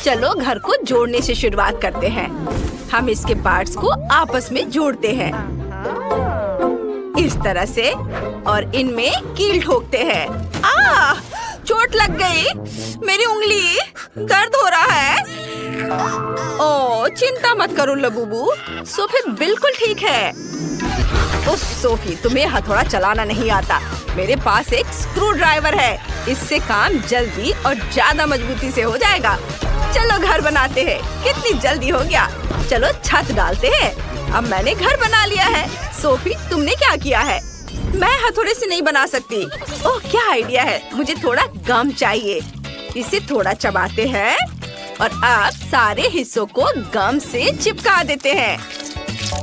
चलो घर को जोड़ने से शुरुआत करते हैं। हम इसके पार्ट्स को आपस में जोड़ते हैं इस तरह से और इनमें कील ठोकते हैं। चोट लग गई, मेरी उंगली दर्द हो रहा है। ओह चिंता मत करो लबूबू, सोफी बिल्कुल ठीक है। उफ सोफी, तुम्हें हथौड़ा चलाना नहीं आता। मेरे पास एक स्क्रू ड्राइवर है, इससे काम जल्दी और ज्यादा मजबूती से हो जाएगा। चलो घर बनाते हैं। कितनी जल्दी हो गया। चलो छत डालते हैं। अब मैंने घर बना लिया है। सोफी तुमने क्या किया है? मैं हथौड़े से नहीं बना सकती। ओह क्या आइडिया है, मुझे थोड़ा गम चाहिए। इसे थोड़ा चबाते हैं और अब सारे हिस्सों को गम से चिपका देते हैं।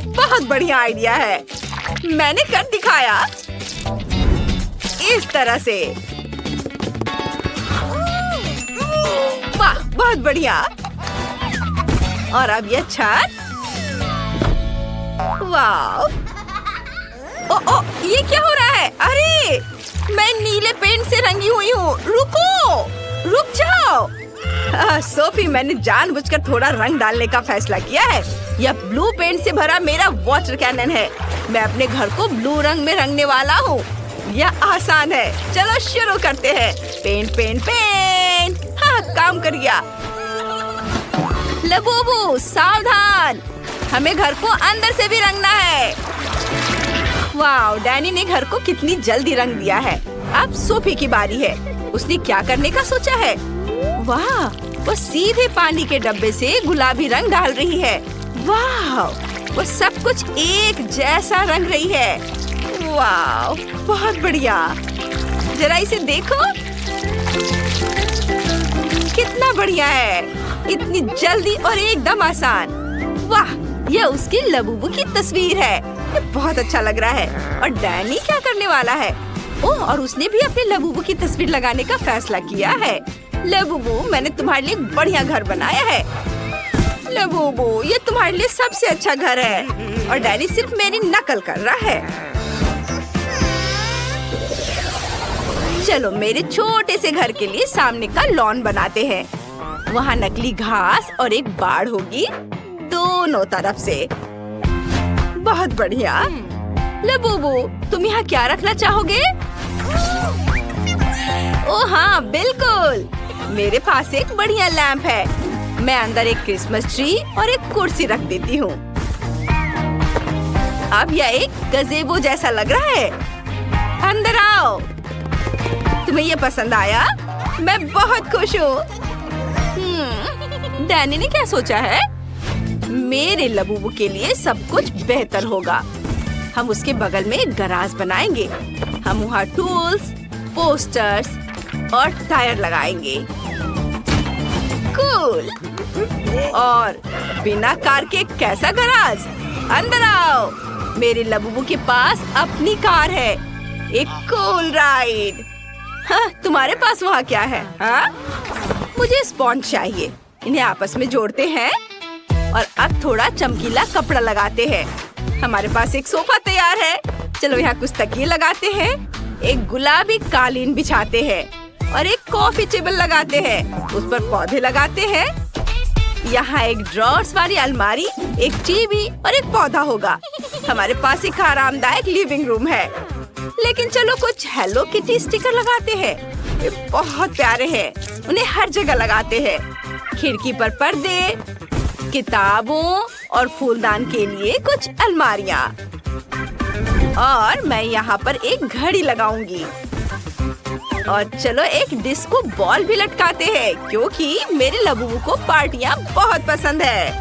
बहुत बढ़िया आइडिया है, मैंने कर दिखाया। इस तरह से। वाह बहुत बढ़िया। और अब ये छत। वाह ओ, ये क्या हो रहा है? अरे मैं नीले पेंट से रंगी हुई हूँ। रुक जाओ। सोफी, मैंने जानबूझकर थोड़ा रंग डालने का फैसला किया है। यह ब्लू पेंट से भरा मेरा वाटर कैनन है। मैं अपने घर को ब्लू रंग में रंगने वाला हूँ। यह आसान है। चलो शुरू करते हैं। पेंट। हाँ काम कर गया। लबूबू सावधान, हमें घर को अंदर से भी रंगना है। वाह, डैनी ने घर को कितनी जल्दी रंग दिया है। अब सोफी की बारी है। उसने क्या करने का सोचा है? वाह, वो सीधे पानी के डब्बे से गुलाबी रंग डाल रही है। वाह, वो सब कुछ एक जैसा रंग रही है। वाह, बहुत बढ़िया। जरा इसे देखो, कितना बढ़िया है। इतनी जल्दी और एकदम आसान। वाह, यह उसकी लबूबू की तस्वीर है। ये बहुत अच्छा लग रहा है। और डैनी क्या करने वाला है? ओह, और उसने भी अपने लबूबू की तस्वीर लगाने का फैसला किया है। लबूबू, मैंने तुम्हारे लिए एक बढ़िया घर बनाया है। लबूबू, ये तुम्हारे लिए सबसे अच्छा घर है। और डैनी सिर्फ मेरी नकल कर रहा है। चलो मेरे छोटे से घर के लिए सामने का लॉन बनाते हैं। वहाँ नकली घास और एक बाड़ होगी दोनों तरफ से। बहुत बढ़िया। लबूबू, तुम यहाँ क्या रखना चाहोगे? ओह हाँ बिल्कुल, मेरे पास एक बढ़िया लैंप है। मैं अंदर एक क्रिसमस ट्री और एक कुर्सी रख देती हूँ। अब यह एक गज़ेबो जैसा लग रहा है। अंदर आओ। तुम्हें ये पसंद आया? मैं बहुत खुश हूँ। डैनी ने क्या सोचा है? मेरे लबूबू के लिए सब कुछ बेहतर होगा। हम उसके बगल में एक गराज बनाएंगे। हम वहाँ टूल्स, पोस्टर्स और टायर लगाएंगे। कूल। और बिना कार के कैसा गराज? अंदर आओ। मेरे लबूबू के पास अपनी कार है। एक कूल राइड। हाँ, तुम्हारे पास वहाँ क्या है? हाँ? मुझे स्पॉन्ज चाहिए। इन्हें आपस में जोड़ते हैं और अब थोड़ा चमकीला कपड़ा लगाते हैं। हमारे पास एक सोफा तैयार है। चलो यहाँ कुछ तकिए लगाते हैं। एक गुलाबी कालीन बिछाते हैं और एक कॉफी टेबल लगाते हैं। उस पर पौधे लगाते हैं। यहाँ एक ड्रॉर्स वाली अलमारी, एक टीवी और एक पौधा होगा। हमारे पास एक आरामदायक लिविंग रूम है। लेकिन चलो कुछ हेलो किटी स्टिकर लगाते हैं। ये बहुत प्यारे हैं। उन्हें हर जगह लगाते हैं। खिड़की पर पर्दे, किताबों और फूलदान के लिए कुछ अलमारियाँ। और मैं यहाँ पर एक घड़ी लगाऊंगी। और चलो एक डिस्को बॉल भी लटकाते हैं, क्योंकि मेरे लबूबू को पार्टियाँ बहुत पसंद है।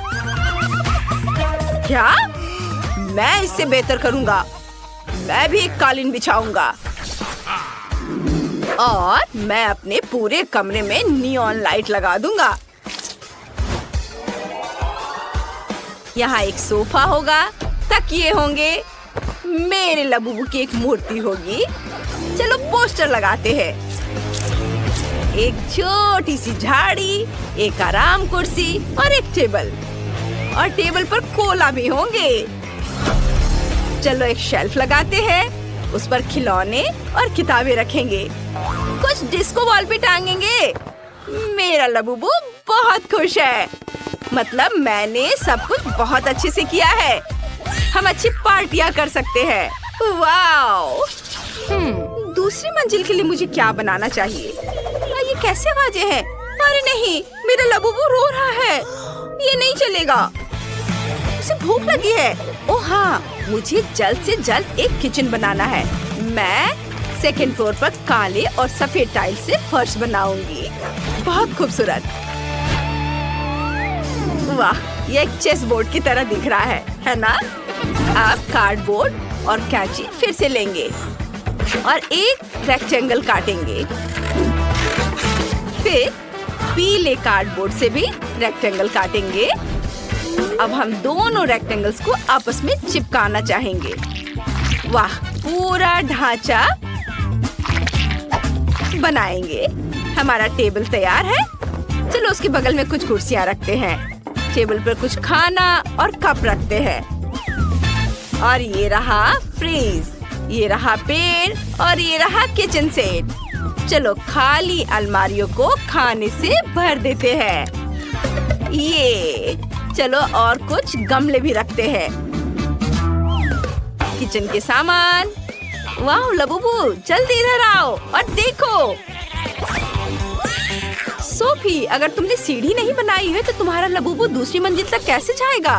क्या? मैं इससे बेहतर करूँगा। मैं भी एक कालीन बिछाऊंगा और मैं अपने पूरे कमरे में नियॉन लाइट लगा दूंगा। यहाँ एक सोफा होगा, तकिए होंगे, मेरे लबूबू की एक मूर्ति होगी। चलो पोस्टर लगाते हैं। एक छोटी सी झाड़ी, एक आराम कुर्सी और एक टेबल। और टेबल पर कोला भी होंगे। चलो एक शेल्फ लगाते हैं। उस पर खिलौने और किताबें रखेंगे। कुछ डिस्को बॉल भी टांगेंगे। मेरा लबूबू बहुत खुश है। मतलब मैंने सब कुछ बहुत अच्छे से किया है। हम अच्छी पार्टियां कर सकते हैं। वाओ! दूसरी मंजिल के लिए मुझे क्या बनाना चाहिए? ये कैसे आवाजें हैं? अरे नहीं, मेरा लबूबू रो रहा है। ये नहीं चलेगा। उसे भूख लगी है। ओह हाँ, मुझे जल्द से जल्द एक किचन बनाना है। मैं सेकंड फ्लोर पर काले और सफेद टाइल से फर्श बनाऊंगी। बहुत खूबसूरत। वाह, ये एक चेस बोर्ड की तरह दिख रहा है ना? आप कार्डबोर्ड और कैंची फिर से लेंगे और एक रेक्टेंगल काटेंगे। फिर पीले कार्डबोर्ड से भी रेक्टेंगल काटेंगे। अब हम दोनों रेक्टेंगल्स को आपस में चिपकाना चाहेंगे। वाह, पूरा ढांचा बनाएंगे। हमारा टेबल तैयार है। चलो उसके बगल में कुछ कुर्सियां रखते हैं। टेबल पर कुछ खाना और कप रखते हैं। और ये रहा फ्रीज, ये रहा पेड़ और ये रहा किचन सेट। चलो खाली अलमारियों को खाने से भर देते हैं। ये चलो और कुछ गमले भी रखते हैं। किचन के सामान। वाह लबूबू, जल्दी इधर आओ और देखो। सोफी, अगर तुमने सीढ़ी नहीं बनाई है तो तुम्हारा लबूबू दूसरी मंजिल तक कैसे जाएगा?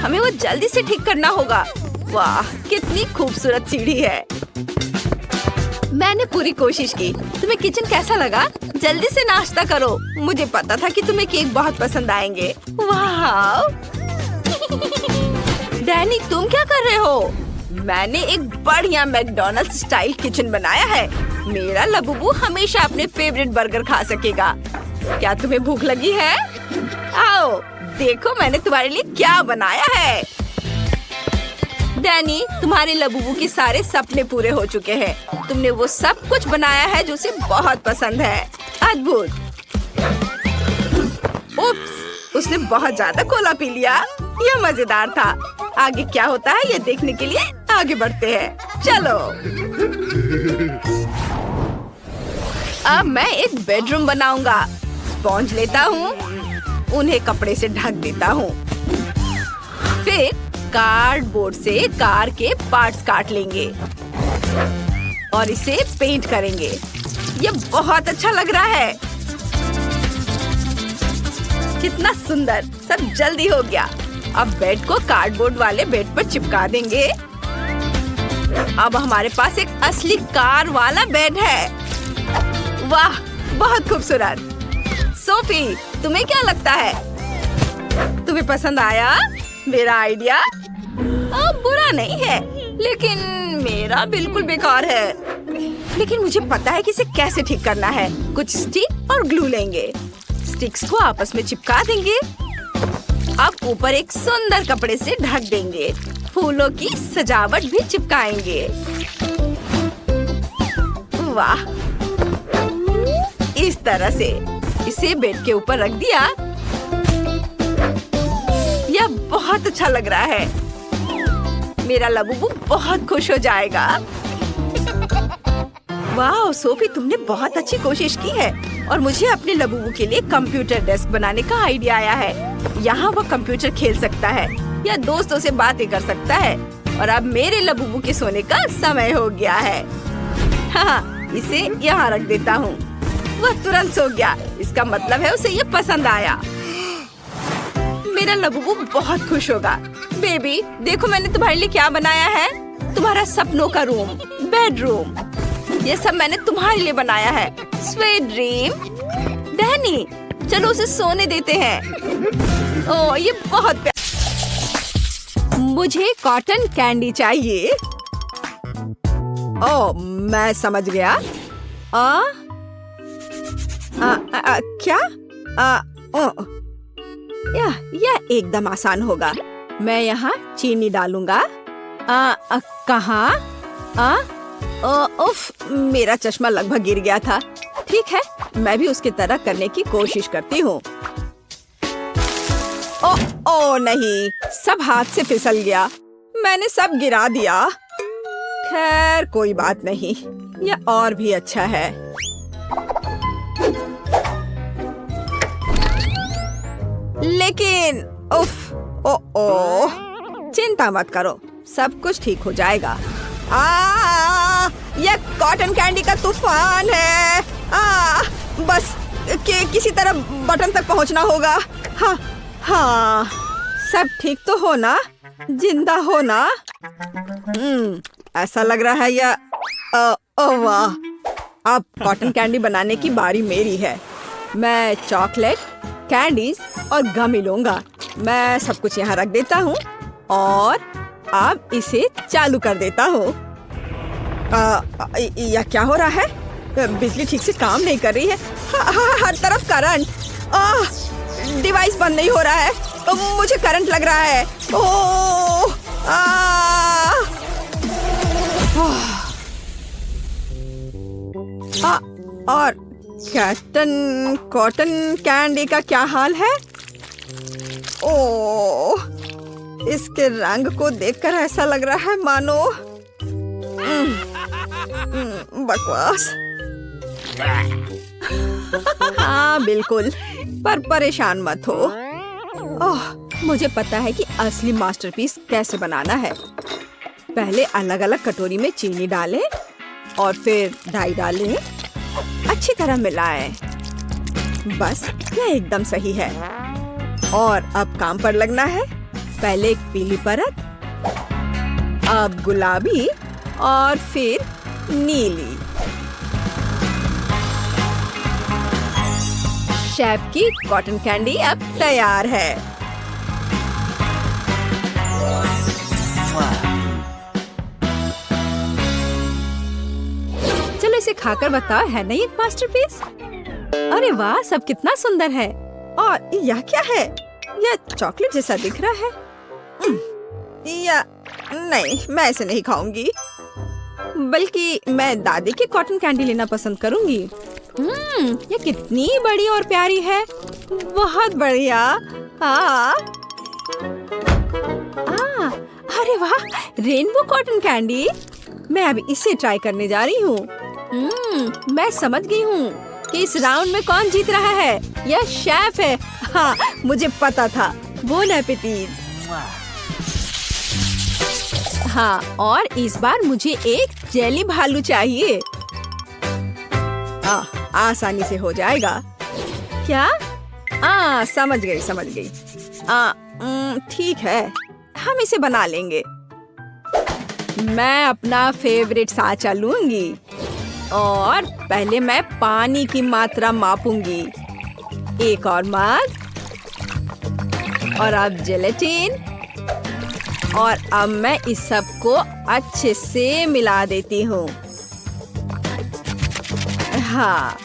हमें वो जल्दी से ठीक करना होगा। वाह, कितनी खूबसूरत सीढ़ी है। मैंने पूरी कोशिश की। तुम्हें किचन कैसा लगा? जल्दी से नाश्ता करो। मुझे पता था कि तुम्हें केक बहुत पसंद आएंगे। वाह! डैनी, तुम क्या कर रहे हो? मैंने एक बढ़िया मैकडॉनल्ड्स स्टाइल किचन बनाया है। मेरा लबूबू हमेशा अपने फेवरेट बर्गर खा सकेगा। क्या तुम्हें भूख लगी है? आओ, देखो मैंने तुम्हारे लिए क्या बनाया है। डैनी, तुम्हारे लबूबू के सारे सपने पूरे हो चुके हैं। तुमने वो सब कुछ बनाया है जो उसे बहुत पसंद है। अद्भुत। उप्स, उसने बहुत ज्यादा कोला पी लिया। यह मजेदार था। आगे क्या होता है ये देखने के लिए आगे बढ़ते हैं। चलो। अब मैं एक बेडरूम बनाऊंगा। स्पॉन्ज लेता हूँ, उन्हें कपड़े से ढक देता हूँ। फिर कार्डबोर्ड से कार के पार्ट्स काट लेंगे और इसे पेंट करेंगे। ये बहुत अच्छा लग रहा है। कितना सुंदर। सब जल्दी हो गया। अब बेड को कार्डबोर्ड वाले बेड पर चिपका देंगे। अब हमारे पास एक असली कार वाला बेड है। वाह, बहुत खूबसूरत। सोफी, तुम्हें क्या लगता है? तुम्हें पसंद आया मेरा आइडिया? बुरा नहीं है, लेकिन मेरा बिल्कुल बेकार है। लेकिन मुझे पता है कि इसे कैसे ठीक करना है। कुछ स्टिक और ग्लू लेंगे। स्टिक्स को आपस में चिपका देंगे। अब ऊपर एक सुंदर कपड़े से ढक देंगे। फूलों की सजावट भी चिपकाएंगे। वाह, इस तरह से इसे बेड के ऊपर रख दिया। यह बहुत अच्छा लग रहा है। मेरा लबूबू बहुत खुश हो जाएगा। वाह सोफी, तुमने बहुत अच्छी कोशिश की है। और मुझे अपने लबूबू के लिए कंप्यूटर डेस्क बनाने का आइडिया आया है। यहाँ वो कंप्यूटर खेल सकता है या दोस्तों से बातें कर सकता है। और अब मेरे लबूबू के सोने का समय हो गया है। हाँ, इसे यहाँ रख देता हूँ। वह तुरंत सो गया। इसका मतलब है उसे ये पसंद आया। मेरा लबूबू बहुत खुश होगा। बेबी, देखो मैंने तुम्हारे लिए क्या बनाया है। तुम्हारा सपनों का रूम, बेडरूम। ये सब मैंने तुम्हारे लिए बनाया है। Sweet dream. डैनी, चलो उसे सोने देते हैं। ओह, ये बहुत प्यारा। मुझे कॉटन कैंडी चाहिए। ओह, मैं समझ गया। क्या? यह एकदम आसान होगा। मैं यहाँ चीनी डालूंगा। कहाँ? उफ, मेरा चश्मा लगभग गिर गया था। ठीक है, मैं भी उसकी तरह करने की कोशिश करती हूँ। ओ नहीं, सब हाथ से फिसल गया। मैंने सब गिरा दिया। खैर कोई बात नहीं, यह और भी अच्छा है। लेकिन उफ, ओ, चिंता मत करो, सब कुछ ठीक हो जाएगा। यह कॉटन कैंडी का तूफान है। बस किसी तरह बटन तक पहुंचना होगा। हाँ, सब ठीक तो हो ना? जिंदा हो ना? ऐसा लग रहा है या वाह, अब कॉटन कैंडी बनाने की बारी मेरी है। मैं चॉकलेट, कैंडीज और गमी लूंगा। मैं सब कुछ यहाँ रख देता हूँ और अब इसे चालू कर देता हूँ। यह क्या हो रहा है? बिजली ठीक से काम नहीं कर रही है। हर तरफ करंट। डिवाइस बंद नहीं हो रहा है। मुझे करंट लग रहा है। और कॉटन कैंडी का क्या हाल है? इसके रंग को देखकर ऐसा लग रहा है मानो बकवास। हाँ बिल्कुल, पर परेशान मत हो। मुझे पता है कि असली मास्टरपीस कैसे बनाना है। पहले अलग अलग कटोरी में चीनी डालें और फिर डाई डालें, अच्छी तरह मिलाएं। बस यह एकदम सही है। और अब काम पर लगना है। पहले एक पीली परत, अब गुलाबी और फिर नीली। शेफ की कॉटन कैंडी अब तैयार है। चलो इसे खाकर बताओ, है नहीं एक मास्टरपीस? अरे वाह, सब कितना सुंदर है। और यह क्या है? यह चॉकलेट जैसा दिख रहा है। या नहीं, मैं इसे नहीं खाऊंगी, बल्कि मैं दादी की कॉटन कैंडी लेना पसंद करूंगी। ये कितनी बड़ी और प्यारी है। बहुत बढ़िया। अरे वाह, रेनबो कॉटन कैंडी। मैं अब इसे ट्राई करने जा रही हूँ। मैं समझ गई हूँ कि इस राउंड में कौन जीत रहा है। यह शेफ है। हाँ, मुझे पता था। बोन एपेटाइज। हाँ, और इस बार मुझे एक जेली भालू चाहिए। आसानी से हो जाएगा। क्या? समझ गई। ठीक है, हम इसे बना लेंगे। मैं अपना फेवरेट साँचा लूंगी और पहले मैं पानी की मात्रा मापूंगी। एक और मग और अब जेलेटिन, और अब मैं इस सब को अच्छे से मिला देती हूँ। हाँ,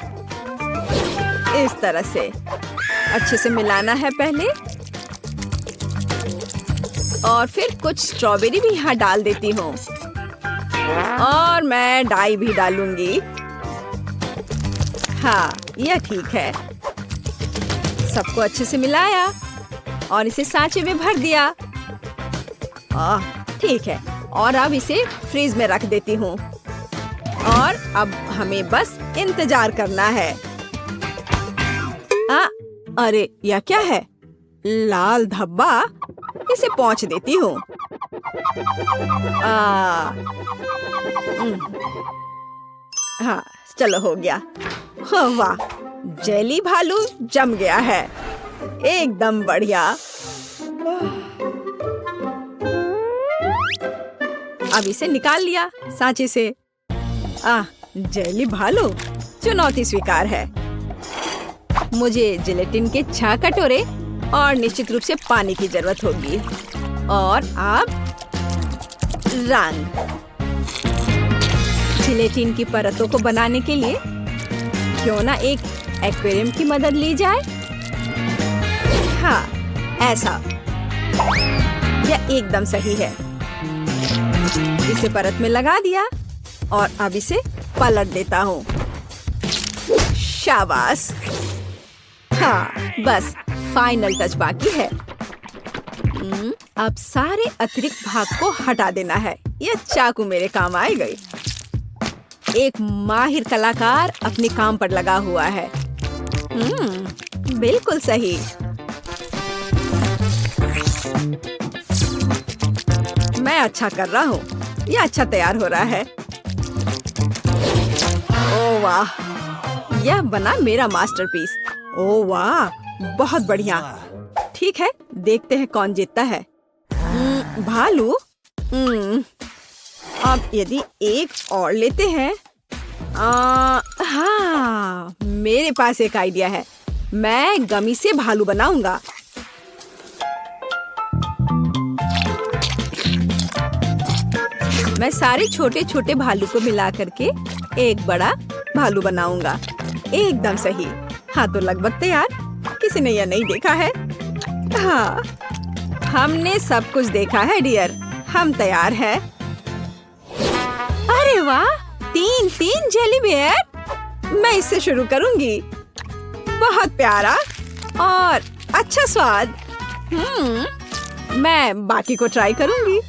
इस तरह से अच्छे से मिलाना है पहले, और फिर कुछ स्ट्रॉबेरी भी यहाँ डाल देती हूँ, और मैं डाई भी डालूंगी। हाँ, यह ठीक है। सबको अच्छे से मिलाया और इसे सांचे में भर दिया। ठीक है, और अब इसे फ्रीज में रख देती हूँ, और अब हमें बस इंतजार करना है। अरे यह क्या है? लाल धब्बा। इसे पोंछ देती हूँ। हाँ, चलो हो गया। वाह, जेली भालू जम गया है। एकदम बढ़िया। अब इसे निकाल लिया सांचे से। जेली भालू, चुनौती स्वीकार है। मुझे जिलेटिन के 6 कटोरे और निश्चित रूप से पानी की जरूरत होगी। और अब रंग। जिलेटिन की परतों को बनाने के लिए क्यों ना एक एक्वेरियम की मदद ली जाए। हाँ, ऐसा। यह एकदम सही है। इसे परत में लगा दिया और अब इसे पलट देता हूँ। शाबाश। हाँ, बस फाइनल टच बाकी है। अब सारे अतिरिक्त भाग को हटा देना है। यह चाकू मेरे काम आएगी। एक माहिर कलाकार अपने काम पर लगा हुआ है। बिल्कुल सही। मैं अच्छा कर रहा हूँ। ये अच्छा तैयार हो रहा है। ओह वाह, यह बना मेरा मास्टरपीस। ओह वाह, बहुत बढ़िया। ठीक है, देखते हैं कौन जीतता है। भालू। अब यदि एक और लेते हैं। हाँ, मेरे पास एक आइडिया है। मैं गमी से भालू बनाऊंगा। मैं सारे छोटे छोटे भालू को मिला करके एक बड़ा भालू बनाऊंगा। एकदम सही। हाँ, तो लगभग तैयार। किसी ने यह नहीं देखा है। हाँ, हमने सब कुछ देखा है डियर। हम तैयार हैं। अरे वाह, 3 जेली बेयर। मैं इससे शुरू करूंगी। बहुत प्यारा और अच्छा स्वाद। मैं बाकी को ट्राई करूंगी।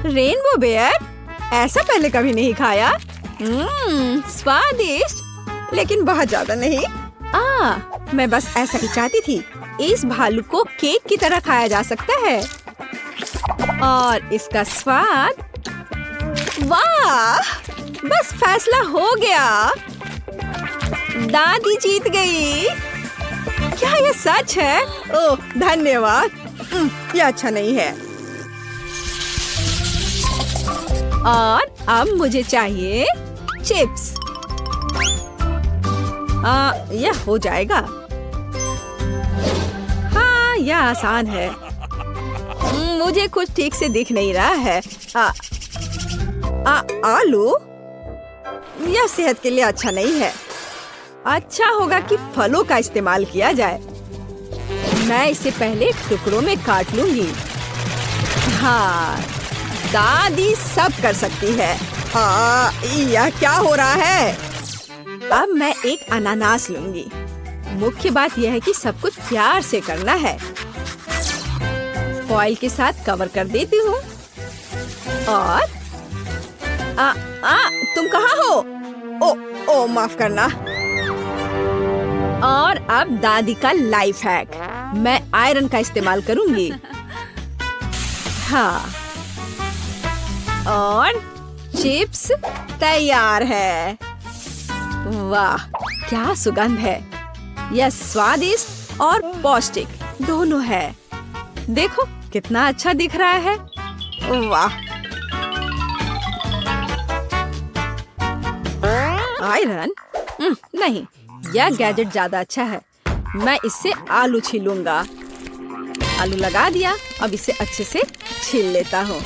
रेनबो बेयर, ऐसा पहले कभी नहीं खाया। स्वादिष्ट, लेकिन बहुत ज्यादा नहीं। मैं बस ऐसा ही चाहती थी। इस भालू को केक की तरह खाया जा सकता है और इसका स्वाद। वाह, बस फैसला हो गया। दादी जीत गई। क्या यह सच है? ओह, धन्यवाद। यह अच्छा नहीं है। और अब मुझे चाहिए चिप्स। यह हो जाएगा। हाँ, यह आसान है। मुझे कुछ ठीक से दिख नहीं रहा है। आलू? यह सेहत के लिए अच्छा नहीं है। अच्छा होगा कि फलों का इस्तेमाल किया जाए। मैं इसे पहले टुकड़ों में काट लूंगी। हाँ, दादी सब कर सकती है। यह क्या हो रहा है? अब मैं एक अनानास लूंगी। मुख्य बात यह है कि सब कुछ प्यार से करना है। फॉइल के साथ कवर कर देती हूँ। और तुम कहाँ हो? ओ, माफ करना। और अब दादी का लाइफ हैक। मैं आयरन का इस्तेमाल करूंगी। हाँ, और चिप्स तैयार है। वाह, क्या सुगंध है। यह स्वादिष्ट और पौष्टिक दोनों है। देखो कितना अच्छा दिख रहा है। वाह, आयरन? नहीं, यह गैजेट ज्यादा अच्छा है। मैं इससे आलू छीलूंगा। आलू लगा दिया। अब इसे अच्छे से छील लेता हूँ।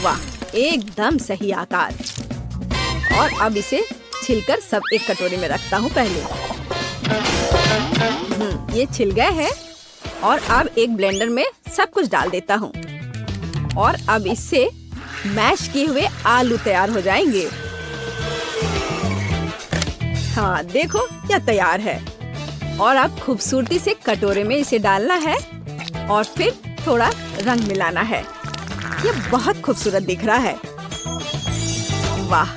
वाह, एकदम सही आकार। और अब इसे छिलकर सब एक कटोरी में रखता हूँ पहले। ये छिल गए हैं। और अब एक ब्लेंडर में सब कुछ डाल देता हूँ। और अब इससे मैश किए हुए आलू तैयार हो जाएंगे। हाँ, देखो यह तैयार है। और अब खूबसूरती से कटोरे में इसे डालना है और फिर थोड़ा रंग मिलाना है। यह बहुत खूबसूरत दिख रहा है। वाह,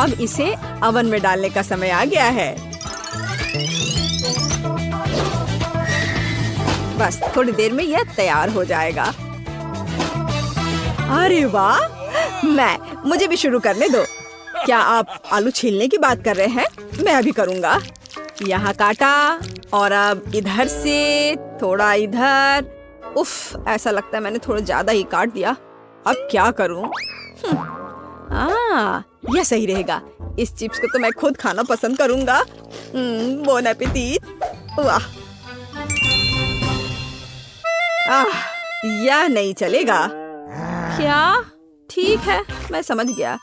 अब इसे ओवन में डालने का समय आ गया है। बस थोड़ी देर में यह तैयार हो जाएगा। अरे वाह, मुझे भी शुरू करने दो। क्या आप आलू छीलने की बात कर रहे हैं? मैं अभी करूँगा। यहाँ काटा और अब इधर से थोड़ा इधर। उफ, ऐसा लगता है मैंने थोड़ा ज्यादा ही काट दिया। अब क्या करूँ? यह सही रहेगा। इस चिप्स को तो मैं खुद खाना पसंद करूँगा। Bone appétit. वाह, यह नहीं चलेगा। क्या? ठीक है, मैं समझ गया।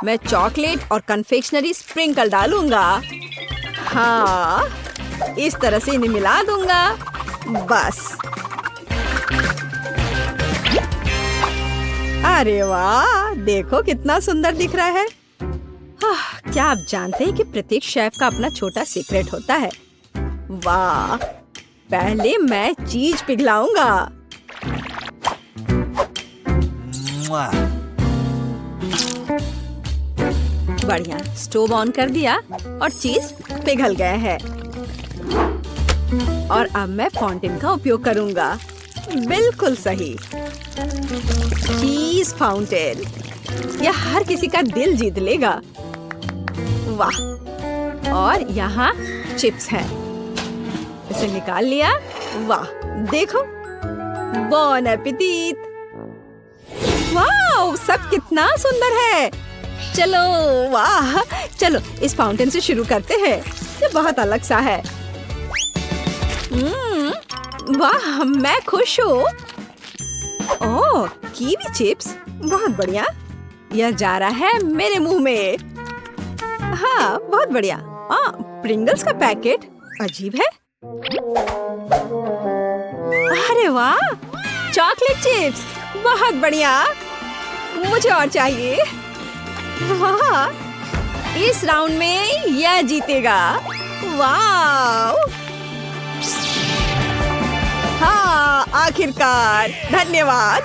मैं चॉकलेट और कन्फेक्शनरी स्प्रिंकल डालूंगा। हाँ, इस तरह से इन्हें मिला दूंगा। बस। अरे वाह, देखो कितना सुंदर दिख रहा है। क्या आप जानते हैं कि प्रत्येक शेफ का अपना छोटा सीक्रेट होता है? वाह, पहले मैं चीज पिघलाऊंगा। बढ़िया, स्टोव ऑन कर दिया और चीज पिघल गया है। और अब मैं फाउंटेन का उपयोग करूंगा। बिल्कुल सही। चीज फाउंटेन, यह हर किसी का दिल जीत लेगा। वाह! और यहाँ चिप्स हैं। इसे निकाल लिया। वाह, देखो। बॉन एपेटीट। वाह, सब कितना सुंदर है। चलो, वाह, चलो इस फाउंटेन से शुरू करते हैं। ये बहुत अलग सा है। वाह, मैं खुश हूँ। ओह, कीवी चिप्स, बहुत बढ़िया। यह जा रहा है मेरे मुंह में। हाँ, बहुत बढ़िया। प्रिंगल्स का पैकेट अजीब है। अरे वाह, चॉकलेट चिप्स, बहुत बढ़िया। मुझे और चाहिए। वाह, इस राउंड में यह जीतेगा। वाह! हाँ, आखिरकार। धन्यवाद।